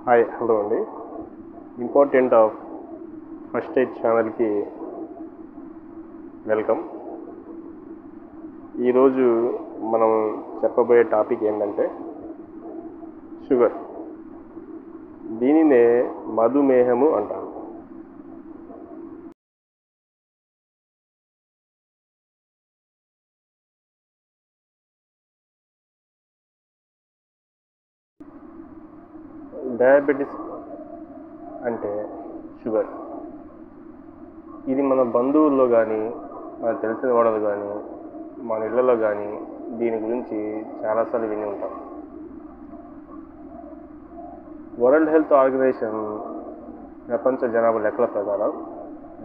Hi hello అండి. Important of first aid ఛానల్కి welcome. ఈరోజు మనం చెప్పబోయే టాపిక్ ఏంటంటే షుగర్. దీనినే మధుమేహము అంటారు. డయాబెటీస్ అంటే షుగర్. ఇది మన బంధువుల్లో కానీ మన తెలిసిన వాళ్ళలో కానీ మన ఇళ్లలో కానీ దీని గురించి చాలాసార్లు విని ఉంటాం. వరల్డ్ హెల్త్ ఆర్గనైజేషన్ ప్రపంచ జనాభా లెక్కల ప్రకారం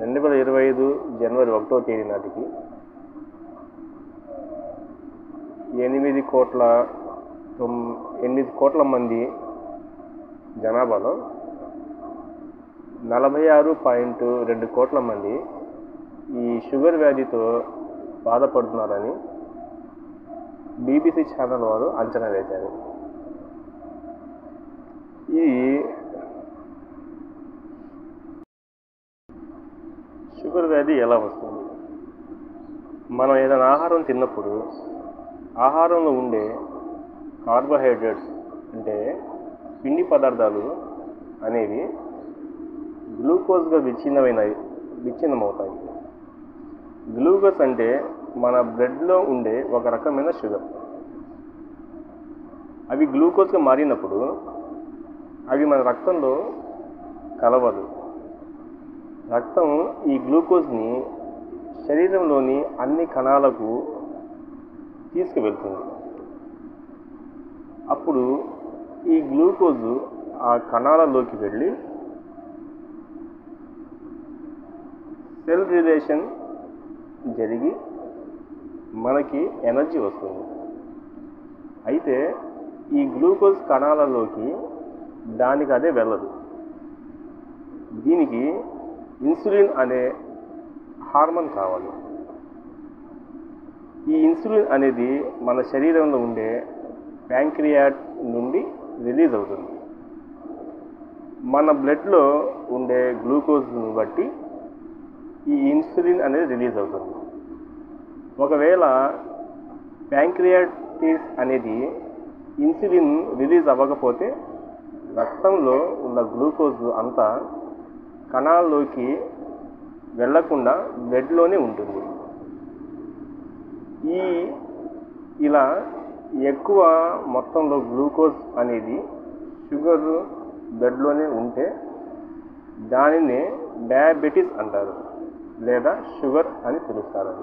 2025 జనవరి 1వ తేదీ నాటికి 8 కోట్ల మంది జనాభాలో 46.2 కోట్ల మంది ఈ షుగర్ వ్యాధితో బాధపడుతున్నారని BBC ఛానల్ వారు అంచనా వేశారు. ఈ షుగర్ వ్యాధి ఎలా వస్తుంది? మనం ఏదైనా ఆహారం తిన్నప్పుడు ఆహారంలో ఉండే కార్బోహైడ్రేట్స్ అంటే పిండి పదార్థాలు అనేవి గ్లూకోజ్గా విచ్ఛిన్నమవుతాయి. గ్లూకోజ్ అంటే మన బ్లడ్లో ఉండే ఒక రకమైన షుగర్. అవి గ్లూకోజ్గా మారినప్పుడు అవి మన రక్తంలో కలవదు. రక్తం ఈ గ్లూకోజ్ని శరీరంలోని అన్ని కణాలకు తీసుకువెళ్తుంది. అప్పుడు ఈ గ్లూకోజు ఆ కణాలలోకి వెళ్ళి సెల్ రిలేషన్ జరిగి మనకి ఎనర్జీ వస్తుంది. అయితే ఈ గ్లూకోజ్ కణాలలోకి దానికి అదే వెళ్ళదు. దీనికి ఇన్సులిన్ అనే హార్మోన్ కావాలి. ఈ ఇన్సులిన్ అనేది మన శరీరంలో ఉండే ప్యాంక్రియాట్ నుండి రిలీజ్ అవుతుంది. మన బ్లడ్లో ఉండే గ్లూకోజ్ను బట్టి ఈ ఇన్సులిన్ అనేది రిలీజ్ అవుతుంది. ఒకవేళ ప్యాంక్రియాటిస్ అనేది ఇన్సులిన్ రిలీజ్ అవ్వకపోతే రక్తంలో ఉన్న గ్లూకోజ్ అంతా కణాల్లోకి వెళ్లకుండా బ్లడ్లోనే ఉంటుంది. ఇలా ఎక్కువ మొత్తంలో గ్లూకోజ్ అనేది షుగర్ బ్లడ్లోనే ఉంటే దానినే డయాబెటీస్ అంటారు లేదా షుగర్ అని పిలుస్తారు.